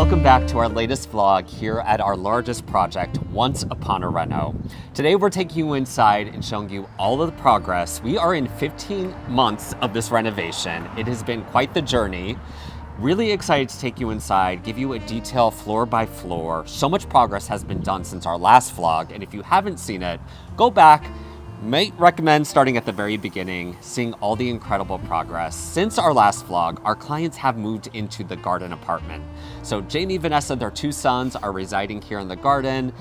welcome back to our latest vlog here at our largest project, Once Upon a Reno. Today we're taking you inside and showing you all of the progress. We are in 15 months of this renovation. It has been quite the journey. Really excited to take you inside, give you a detail floor by floor. So much progress has been done since our last vlog, and if you haven't seen it, go back. Might recommend starting at the very beginning, seeing all the incredible progress. Since our last vlog, our clients have moved into the garden apartment. So Jamie, Vanessa, their two sons are residing here in the garden.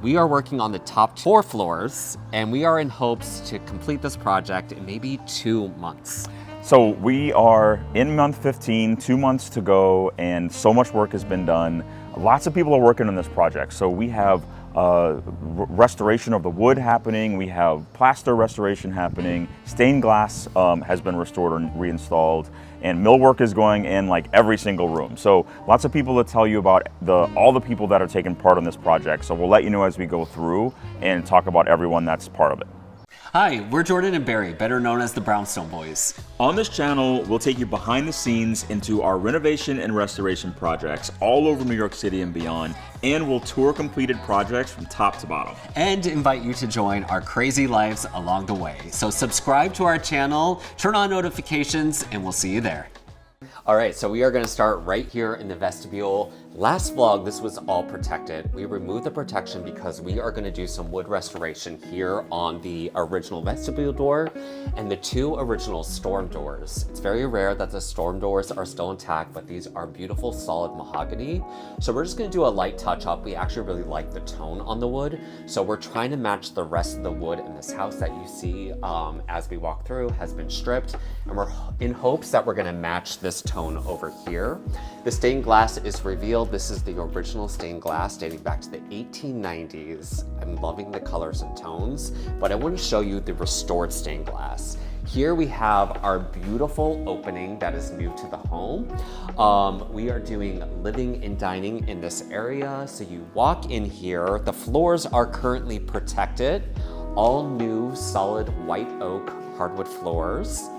We are working on the top 4 floors, and we are in hopes to complete this project in maybe 2 months. So we are in month 15, 2 months to go, and so much work has been done. Lots of people are working on this project. So we have restoration of the wood happening, we have plaster restoration happening, stained glass has been restored and reinstalled, and millwork is going in like every single room. So lots of people to tell you about all the people that are taking part in this project. So we'll let you know as we go through and talk about everyone that's part of it. Hi, we're Jordan and Barry, better known as the Brownstone Boys. On this channel, we'll take you behind the scenes into our renovation and restoration projects all over New York City and beyond, and we'll tour completed projects from top to bottom. And invite you to join our crazy lives along the way. So subscribe to our channel, turn on notifications, and we'll see you there. All right, so we are gonna start right here in the vestibule. Last vlog, this was all protected. We removed the protection because we are gonna do some wood restoration here on the original vestibule door and the 2 original storm doors. It's very rare that the storm doors are still intact, but these are beautiful solid mahogany. So we're just gonna do a light touch up. We actually really like the tone on the wood. So we're trying to match the rest of the wood in this house that you see as we walk through has been stripped. And we're in hopes that we're gonna match this tone over here. The stained glass is revealed. This is the original stained glass dating back to the 1890s. I'm loving the colors and tones, but I want to show you the restored stained glass. Here we have our beautiful opening that is new to the home. We are doing living and dining in this area. So you walk in here, the floors are currently protected. All new solid white oak hardwood floors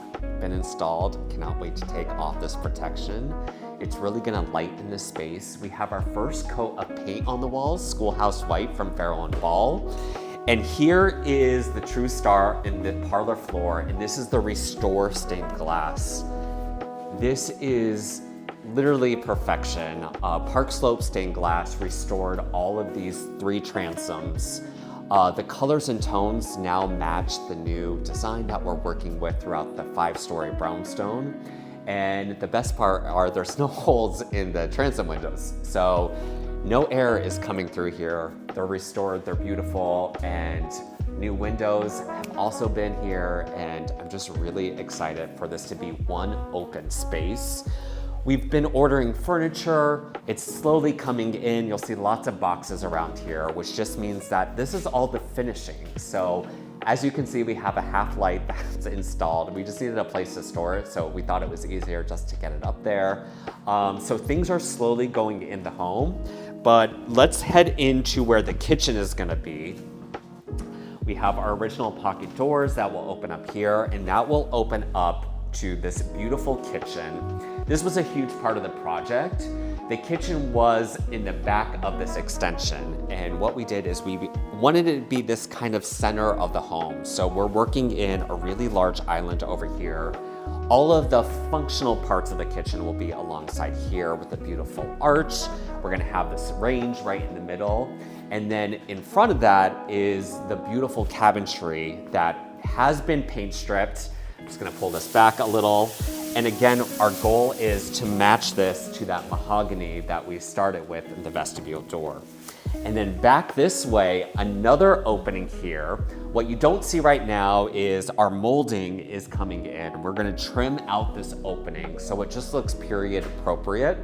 been installed. Cannot wait to take off this protection. It's really gonna lighten the space. We have our first coat of paint on the walls, Schoolhouse White from Farrell & Ball. And here is the true star in the parlor floor, and this is the Restore stained glass. This is literally perfection. Park Slope stained glass restored all of these 3 transoms. The colors and tones now match the new design that we're working with throughout the 5-story brownstone. And the best part are there's no holes in the transom windows. So no air is coming through here. They're restored, they're beautiful, and new windows have also been here. And I'm just really excited for this to be one open space. We've been ordering furniture. It's slowly coming in. You'll see lots of boxes around here, which just means that this is all the finishing. So as you can see, we have a half light that's installed. We just needed a place to store it, so we thought it was easier just to get it up there. So things are slowly going in the home, but let's head into where the kitchen is gonna be. We have our original pocket doors that will open up here, and that will open up to this beautiful kitchen. This was a huge part of the project. The kitchen was in the back of this extension, and what we did is we wanted it to be this kind of center of the home. So we're working in a really large island over here. All of the functional parts of the kitchen will be alongside here with a beautiful arch. We're gonna have this range right in the middle. And then in front of that is the beautiful cabinetry that has been paint stripped. I'm just gonna pull this back a little. And again, our goal is to match this to that mahogany that we started with in the vestibule door. And then back this way, another opening here. What you don't see right now is our molding is coming in. We're gonna trim out this opening so it just looks period appropriate.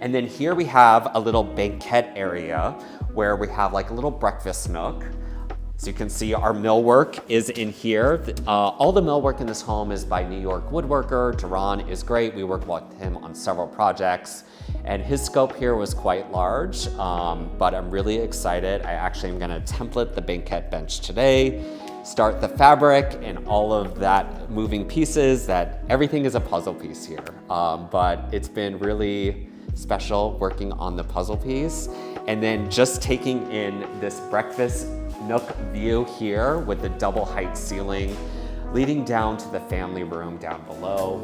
And then here we have a little banquette area where we have like a little breakfast nook. So you can see our millwork is in here. All the millwork in this home is by New York woodworker. Duran is great. We worked with him on several projects, and his scope here was quite large, but I'm really excited. I actually am gonna template the banquette bench today, start the fabric and all of that moving pieces. That everything is a puzzle piece here, but it's been really special working on the puzzle piece. And then just taking in this breakfast nook view here with the double height ceiling leading down to the family room down below.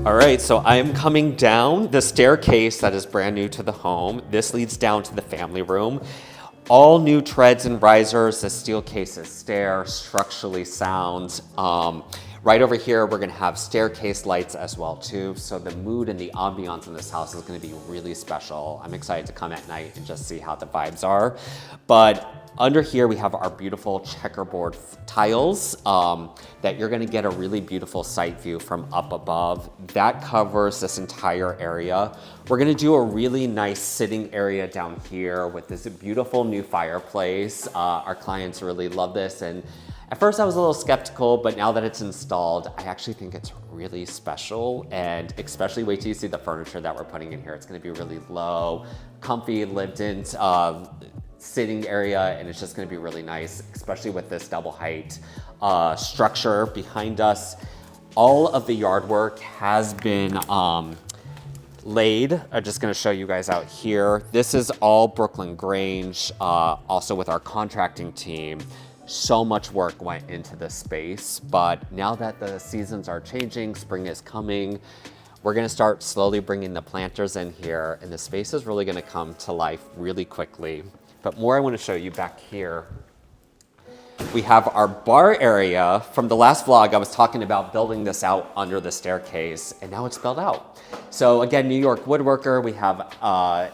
All right, so I am coming down the staircase that is brand new to the home. This leads down to the family room. All new treads and risers. The steel case is stair, structurally sound. Right over here, we're gonna have staircase lights as well too. So the mood and the ambiance in this house is gonna be really special. I'm excited to come at night and just see how the vibes are. But under here, we have our beautiful checkerboard tiles that you're gonna get a really beautiful sight view from up above. That covers this entire area. We're gonna do a really nice sitting area down here with this beautiful new fireplace. Our clients really love this, and at first I was a little skeptical, but now that it's installed, I actually think it's really special, and especially wait till you see the furniture that we're putting in here. It's gonna be really low, comfy, lived-in sitting area, and it's just gonna be really nice, especially with this double height structure behind us. All of the yard work has been laid. I'm just gonna show you guys out here. This is all Brooklyn Grange, also with our contracting team. So much work went into this space, but now that the seasons are changing, spring is coming, we're gonna start slowly bringing the planters in here, and the space is really gonna come to life really quickly. But more I wanna show you back here. We have our bar area. From the last vlog, I was talking about building this out under the staircase, and now it's built out. So again, New York woodworker, we have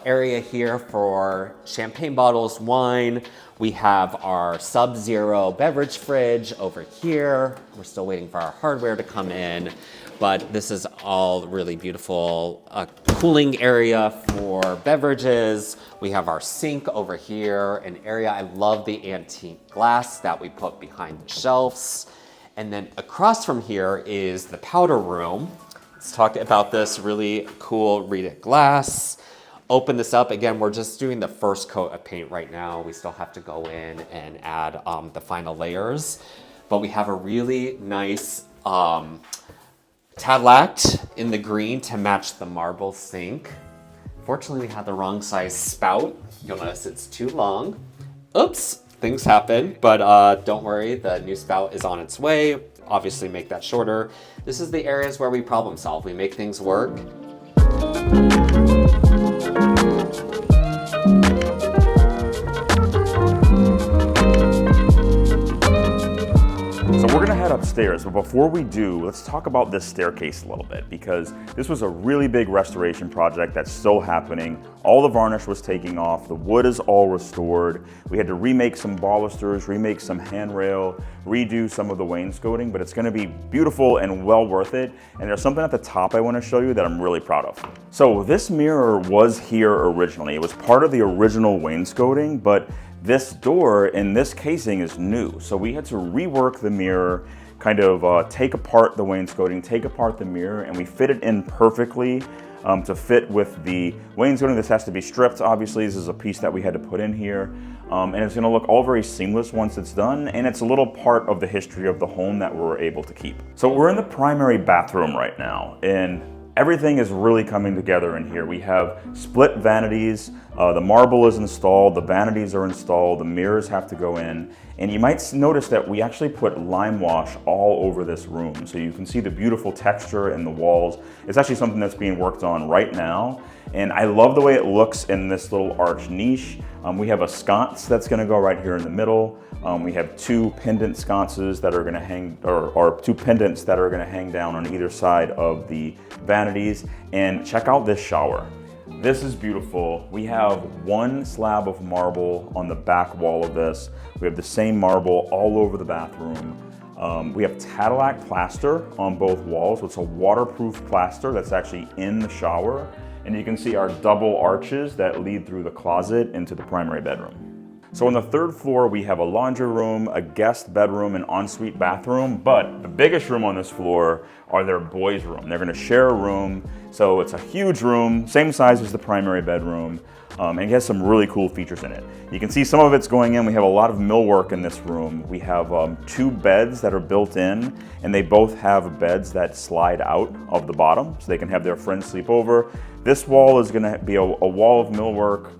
area here for champagne bottles, wine. We have our Sub-Zero beverage fridge over here. We're still waiting for our hardware to come in, but this is all really beautiful. A cooling area for beverages. We have our sink over here, an area. I love the antique glass that we put behind the shelves. And then across from here is the powder room. Let's talk about this really cool Rita glass. Open this up. Again, we're just doing the first coat of paint right now. We still have to go in and add the final layers. But we have a really nice Tadlac in the green to match the marble sink. Fortunately, we had the wrong size spout. You'll notice it's too long. Oops, things happen, but don't worry, the new spout is on its way. Obviously make that shorter. This is the areas where we problem solve. We make things work. So we're gonna head upstairs, but before we do, let's talk about this staircase a little bit, because this was a really big restoration project that's still happening. All the varnish was taking off, the wood is all restored. We had to remake some balusters, remake some handrail, redo some of the wainscoting, but it's gonna be beautiful and well worth it. And there's something at the top I wanna show you that I'm really proud of. So this mirror was here originally. It was part of the original wainscoting, but this door and this casing is new. So we had to rework the mirror, kind of take apart the wainscoting, take apart the mirror, and we fit it in perfectly to fit with the wainscoting. This has to be stripped, obviously. This is a piece that we had to put in here. And it's gonna look all very seamless once it's done, and it's a little part of the history of the home that we're able to keep. So we're in the primary bathroom right now, and everything is really coming together in here. We have split vanities, the marble is installed, the vanities are installed, the mirrors have to go in, and you might notice that we actually put lime wash all over this room, so you can see the beautiful texture in the walls. It's actually something that's being worked on right now, and I love the way it looks in this little arch niche. We have a sconce that's gonna go right here in the middle. We have two pendant sconces that are gonna hang, or two pendants that are gonna hang down on either side of the vanities. And check out this shower. This is beautiful. We have one slab of marble on the back wall of this. We have the same marble all over the bathroom. We have Tadlac plaster on both walls. So it's a waterproof plaster that's actually in the shower. And you can see our double arches that lead through the closet into the primary bedroom. So on the 3rd floor, we have a laundry room, a guest bedroom, and ensuite bathroom, but the biggest room on this floor are their boys' room. They're gonna share a room, so it's a huge room, same size as the primary bedroom, and it has some really cool features in it. You can see some of it's going in. We have a lot of millwork in this room. We have 2 beds that are built in, and they both have beds that slide out of the bottom, so they can have their friends sleep over. This wall is gonna be a wall of millwork.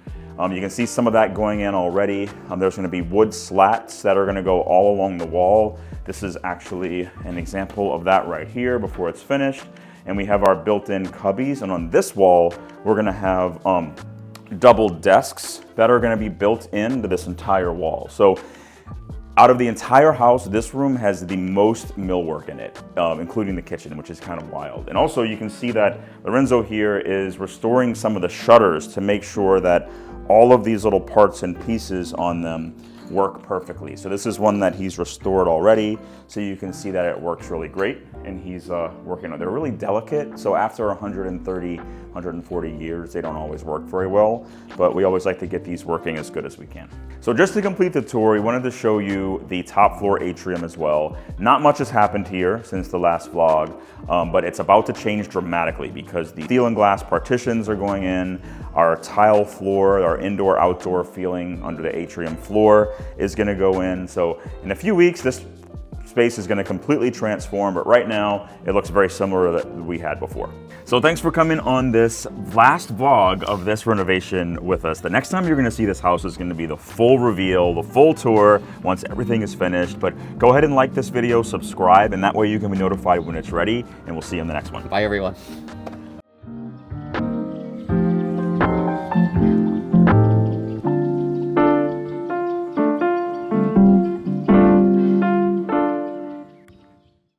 You can see some of that going in already. There's gonna be wood slats that are gonna go all along the wall. This is actually an example of that right here before it's finished. And we have our built-in cubbies. And on this wall, we're gonna have double desks that are gonna be built into this entire wall. So out of the entire house, this room has the most millwork in it, including the kitchen, which is kind of wild. And also you can see that Lorenzo here is restoring some of the shutters to make sure that all of these little parts and pieces on them work perfectly. So this is one that he's restored already, so you can see that it works really great, and he's working on it. They're really delicate, so after 130, 140 years, they don't always work very well, but we always like to get these working as good as we can. So just to complete the tour, we wanted to show you the top floor atrium as well. Not much has happened here since the last vlog, but it's about to change dramatically because the steel and glass partitions are going in, our tile floor, our indoor-outdoor feeling under the atrium floor is gonna go in. So in a few weeks, this space is gonna completely transform, but right now it looks very similar to that we had before. So thanks for coming on this last vlog of this renovation with us. The next time you're gonna see this house is gonna be the full reveal, the full tour once everything is finished. But go ahead and like this video, subscribe, and that way you can be notified when it's ready, and we'll see you in the next one. Bye, everyone.